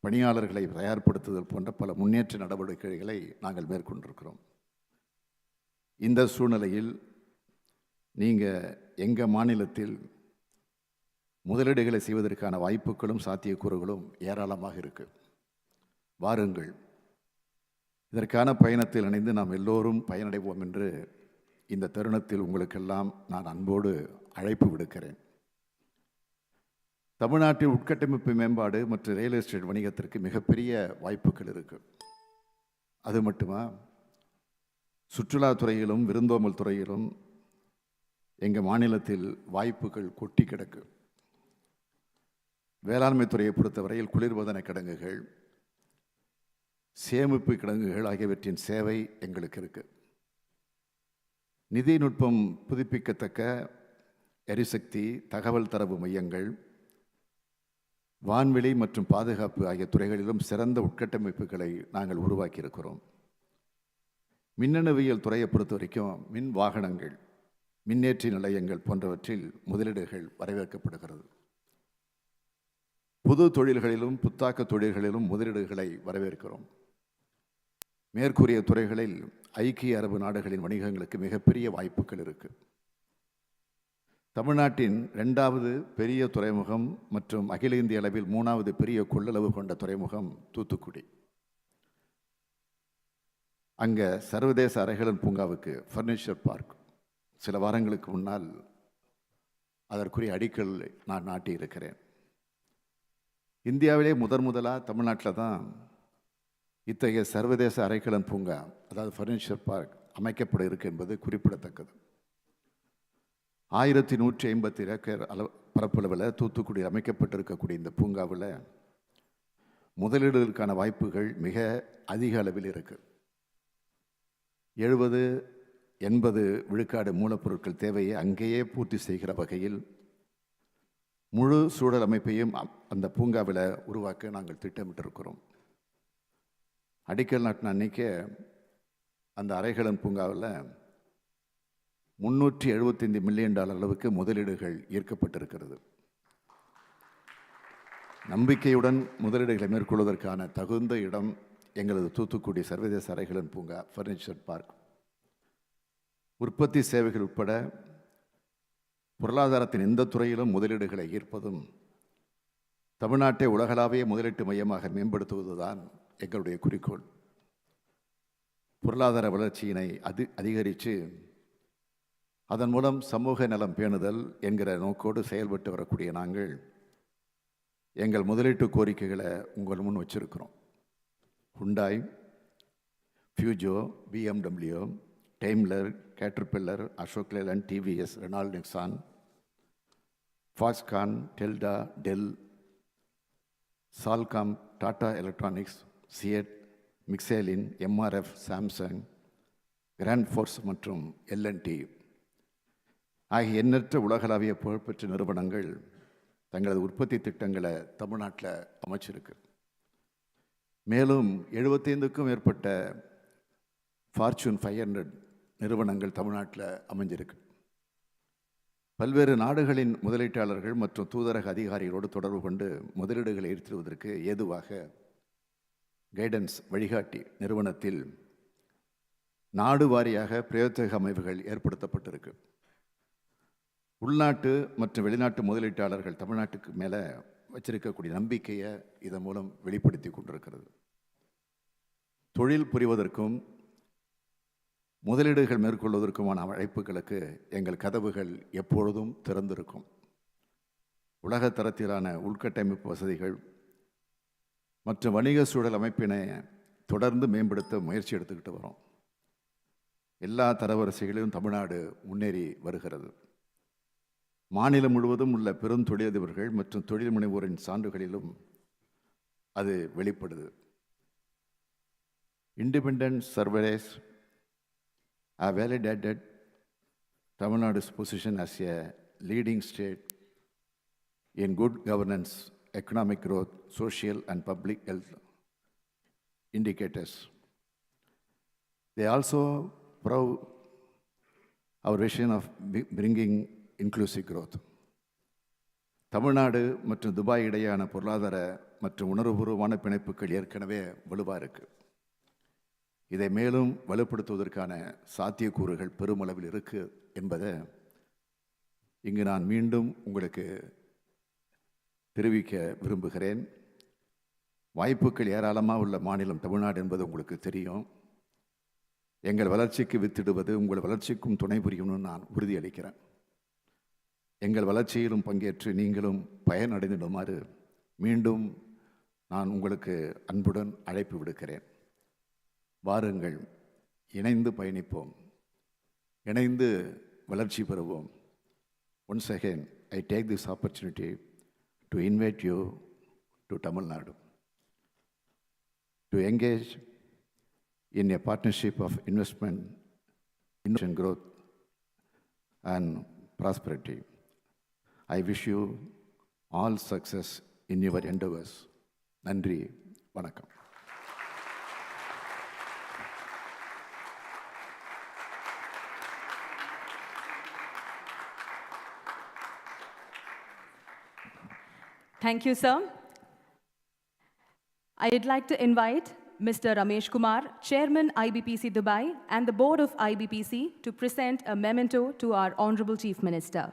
பணியாளர்களை தயார்படுத்துதல் போன்ற பல முன்னேற்ற நடவடிக்கைகளை நாங்கள் மேற்கொண்டிருக்கிறோம். இந்த சூழ்நிலையில் நீங்கள் எங்கள் மாநிலத்தில் முதலீடுகளை செய்வதற்கான வாய்ப்புகளும் சாத்தியக்கூறுகளும் ஏராளமாக இருக்கு. வாருங்கள், இதற்கான பயணத்தில் இணைந்து நாம் எல்லோரும் பயனடைவோம் என்று இந்த தருணத்தில் உங்களுக்கெல்லாம் நான் அன்போடு அழைப்பு விடுக்கிறேன். தமிழ்நாட்டில் உட்கட்டமைப்பு மேம்பாடு மற்றும் ரியல் எஸ்டேட் வணிகத்திற்கு மிகப்பெரிய வாய்ப்புகள் இருக்கு. அது மட்டுமா, சுற்றுலாத்துறையிலும் விருந்தோம்பல் துறையிலும் எங்கள் மாநிலத்தில் வாய்ப்புகள் கொட்டி கிடக்கு. வேளாண்மை துறையை பொறுத்தவரையில் குளிர்பதன கிடங்குகள், சேமிப்பு கிடங்குகள் ஆகியவற்றின் சேவை எங்களுக்கு இருக்கு. நிதி நுட்பம் புதுப்பிக்கத்தக்க எரிசக்தி, தகவல் தரவு மையங்கள், வான்வெளி மற்றும் பாதுகாப்பு ஆகிய துறைகளிலும் சிறந்த உட்கட்டமைப்புகளை நாங்கள் உருவாக்கியிருக்கிறோம். மின்னணுவியல் துறையை பொறுத்த வரைக்கும் மின் வாகனங்கள், மின்னேற்றி நிலையங்கள் போன்றவற்றில் முதலீடுகள் வரவேற்கப்படுகிறது. புது தொழில்களிலும் புத்தாக்க தொழில்களிலும் முதலீடுகளை வரவேற்கிறோம். மேற்கூறிய துறைகளில் ஐக்கிய அரபு நாடுகளின் வணிகங்களுக்கு மிகப்பெரிய வாய்ப்புகள் இருக்கு. தமிழ்நாட்டின் 2வது பெரிய துறைமுகம் மற்றும் அகில இந்திய அளவில் 3வது பெரிய கொள்ளளவு கொண்ட துறைமுகம் தூத்துக்குடி. அங்கே சர்வதேச அரைகலன் பூங்காவுக்கு ஃபர்னிச்சர் பார்க் சில வாரங்களுக்கு முன்னால் அதற்குரிய அடிக்கல் நான் நாட்டி இருக்கிறேன். இந்தியாவிலே முதலாக தமிழ்நாட்டில் தான் இத்தகைய சர்வதேச அரைக்கலன் பூங்கா, அதாவது ஃபர்னிச்சர் பார்க் அமைக்கப்பட இருக்கு என்பது குறிப்பிடத்தக்கது. 1150 ஏக்கர் பரப்பளவில் தூத்துக்குடியில் அமைக்கப்பட்டிருக்கக்கூடிய இந்த பூங்காவில் முதலீடுகளுக்கான வாய்ப்புகள் மிக அதிக அளவில் இருக்கு. 70-80 விழுக்காடு மூலப்பொருட்கள் தேவையை அங்கேயே பூர்த்தி செய்கிற வகையில் முழு சூழல் அமைப்பையும் அந்த பூங்காவில் உருவாக்க நாங்கள் திட்டமிட்டிருக்கிறோம். அடிக்கல் நாட்டின அன்னைக்கு அந்த அரைகலன் பூங்காவில் $375 மில்லியன் அளவுக்கு முதலீடுகள் ஈர்க்கப்பட்டிருக்கிறது. நம்பிக்கையுடன் முதலீடுகளை மேற்கொள்வதற்கான தகுந்த இடம் எங்களது தூத்துக்குடி சர்வதேச அரைகலன் பூங்கா ஃபர்னிச்சர் பார்க். உற்பத்தி சேவைகள் உட்பட பொருளாதாரத்தின் எந்த துறையிலும் முதலீடுகளை ஈர்ப்பதும் தமிழ்நாட்டை உலகளாவிய முதலீட்டு மையமாக மேம்படுத்துவதுதான் எங்களுடைய குறிக்கோள். பொருளாதார வளர்ச்சியினை அதிகரித்து அதன் மூலம் சமூக நலம் பேணுதல் என்கிற நோக்கோடு செயல்பட்டு வரக்கூடிய நாங்கள் எங்கள் முதலீட்டு கோரிக்கைகளை உங்கள் முன் வச்சிருக்கிறோம். Hyundai, Peugeot, BMW, Daimler, Caterpillar, Ashok Leyland, TVS, Renault Nissan, Foxconn, Delta, Dell, Salcomp, Tata Electronics, CEAT, Michelin, MRF, Samsung, Grundfos மற்றும் L&T ஆகிய எண்ணற்ற உலகளாவிய புகழ்பெற்ற நிறுவனங்கள் தங்களது உற்பத்தி திட்டங்களை தமிழ்நாட்டில் அமைச்சிருக்கு. மேலும் 75க்கும் மேற்பட்ட ஃபார்ச்சூன் 500 நிறுவனங்கள் தமிழ்நாட்டில் அமைஞ்சிருக்கு. பல்வேறு நாடுகளின் முதலீட்டாளர்கள் மற்றும் தூதரக அதிகாரிகளோடு தொடர்பு கொண்டு முதலீடுகளை ஈர்த்திடுவதற்கு ஏதுவாக கைடன்ஸ் வழிகாட்டி நிறுவனத்தில் நாடு வாரியாக பிரயோஜக அமைப்புகள் ஏற்படுத்தப்பட்டிருக்கு. உள்நாட்டு மற்றும் வெளிநாட்டு முதலீட்டாளர்கள் தமிழ்நாட்டுக்கு மேலே வச்சிருக்கக்கூடிய நம்பிக்கையை இதன் மூலம் வெளிப்படுத்தி கொண்டிருக்கிறது. தொழில் புரிவதற்கும் முதலீடுகள் மேற்கொள்வதற்குமான அழைப்புகளுக்கு எங்கள் கதவுகள் எப்பொழுதும் திறந்திருக்கும். உலக தரத்திலான உள்கட்டமைப்பு வசதிகள் மற்றும் வணிக சூழல் அமைப்பினை தொடர்ந்து மேம்படுத்த முயற்சி எடுத்துக்கிட்டு வரோம். எல்லா தரவரிசைகளிலும் தமிழ்நாடு முன்னேறி வருகிறது. மாநிலம் முழுவதும் உள்ள பெரும் தொழிலதிபர்கள் மற்றும் தொழில் முனைவோரின் சான்றுகளிலும் அது வெளிப்படுது. Independent services have validated Tamil Nadu's position as a leading state in good governance, economic growth, social and public health indicators. They also prove our vision of bringing inclusive growth. Tamil Nadu மற்றும் துபாய் இடையான பொருளாதார மற்றும் உணர்வுபூர்வமான பிணைப்புகள் ஏற்கனவே வலுவாக இருக்கு. இதை மேலும் வலுப்படுத்துவதற்கான சாத்தியக்கூறுகள் பெருமளவில் இருக்கு என்பதை இங்கு நான் மீண்டும் உங்களுக்கு தெரிவிக்க விரும்புகிறேன். வாய்ப்புகள் ஏராளமாக உள்ள மாநிலம் தமிழ்நாடு என்பது உங்களுக்கு தெரியும். எங்கள் வளர்ச்சிக்கு வித்திடுவது உங்கள் வளர்ச்சிக்கும் துணை புரியணும்னு நான் உறுதியளிக்கிறேன். எங்கள் வளர்ச்சியிலும் பங்கேற்று நீங்களும் பயனடைந்திடுமாறு மீண்டும் நான் உங்களுக்கு அன்புடன் அழைப்பு விடுக்கிறேன். வாருங்கள், இணைந்து பயணிப்போம், இணைந்து வளர்ச்சி பெறுவோம். Once again, I take this opportunity to invite you to Tamil Nadu to engage in a partnership of investment, innovation, growth and prosperity. I wish you all success in your endeavors. நன்றி, வணக்கம். Thank you, sir. I'd like to invite Mr. Ramesh Kumar, Chairman IBPC Dubai, and the Board of IBPC to present a memento to our Honorable Chief Minister.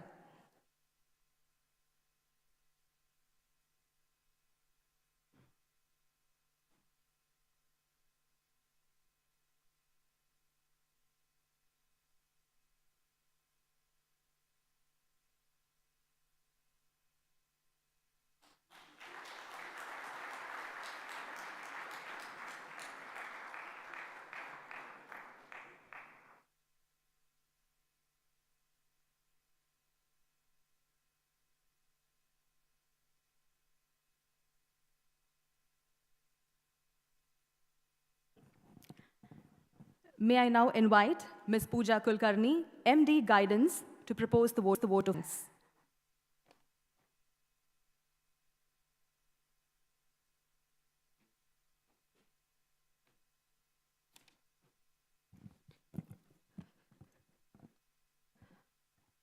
May I now invite Ms. Pooja Kulkarni, MD Guidance, to propose the vote of thanks.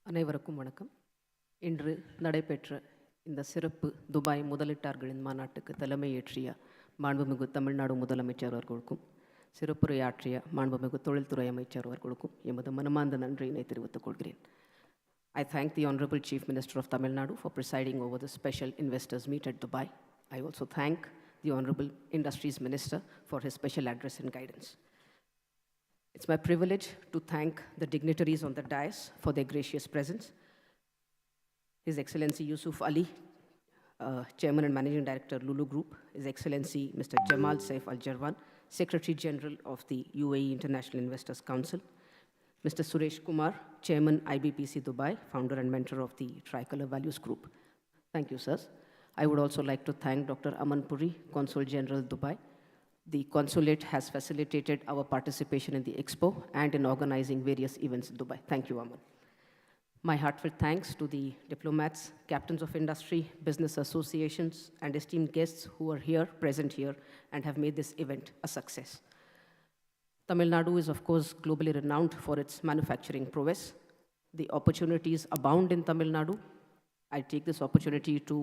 அனைவருக்கும் வணக்கம். இன்று நடைபெற்ற இந்த சிறப்பு Dubai முதலீட்டாளர்களின் மாநாட்டுக்கு தலைமையேற்றிய மாண்புமிகு தமிழ்நாடு முதலமைச்சர் அவர்களுக்கும், சிறப்புரையாற்றிய மாண்புமிகு தொழில்துறை அமைச்சர் அவர்களுக்கும் எமது மனமார்ந்த நன்றியினை தெரிவித்துக் கொள்கிறேன். I thank the Honorable Chief Minister of Tamil Nadu for presiding over the special investors meet at Dubai. I also thank the Honorable Industries Minister for his special address and guidance. It's my privilege to thank the dignitaries on the dais for their gracious presence. His Excellency Yusuf Ali, Chairman and Managing Director, Lulu Group, His Excellency Mr. Jamal Saif Al Jarwan, Secretary General of the UAE International Investors Council, Mr. Suresh Kumar, Chairman IBPC Dubai, founder and mentor of the Tricolor Values Group. Thank you, sirs. I would also like to thank Dr. Aman Puri, Consul General Dubai. The consulate has facilitated our participation in the expo and in organizing various events in Dubai. Thank you, Aman. My heartfelt thanks to the diplomats, captains of industry, business associations, and esteemed guests who are here, present here, and have made this event a success. Tamil Nadu is, of course, globally renowned for its manufacturing prowess. The opportunities abound in Tamil Nadu. I take this opportunity to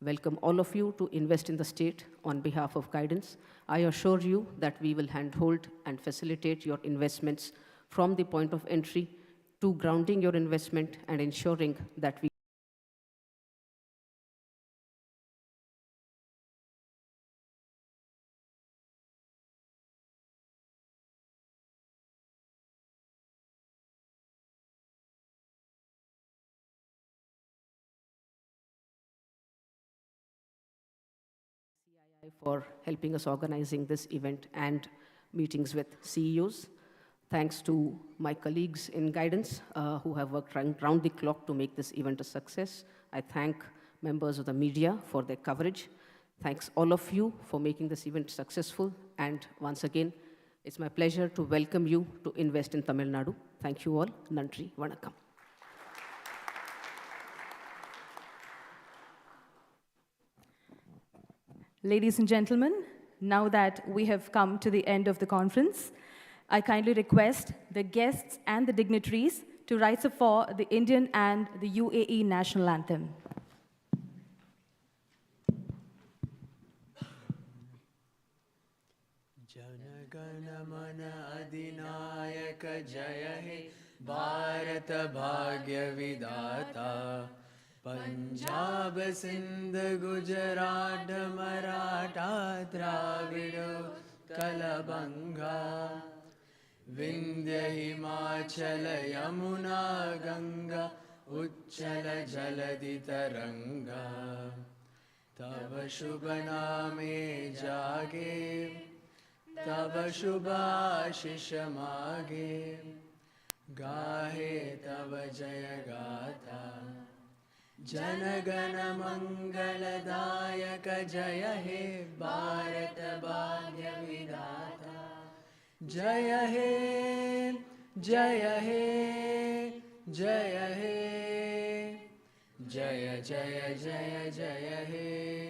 welcome all of you to invest in the state on behalf of guidance. I assure you that we will handhold and facilitate your investments from the point of entry to grounding your investment and ensuring that we for helping us organizing this event and meetings with CEOs. Thanks to my colleagues in guidance who have worked round the clock to make this event a success. I thank members of the media for their coverage. Thanks all of you for making this event successful. And once again, it's my pleasure to welcome you to invest in Tamil Nadu. Thank you all. Nandri, Vanakkam. Ladies and gentlemen, now that we have come to the end of the conference, I kindly request the guests and the dignitaries to rise up for the Indian and the UAE national anthem. Jana Mana Adinayaka Jaya He Bharat Bhagya Vidata Punjab Sindh Gujarat Maratha Dravido Kalabanga Vindhya Himachala Yamuna Ganga Uchchala Jaladi Taranga Tava Shubha Name Jage Tava Shubha Ashish Mage Gahe Tava Jaya Gatha Janagana Mangala Dayaka Jaya He Bharat Bhagya Vidata Jaya He Jaya He Jaya He Jaya Jaya Jaya Jaya He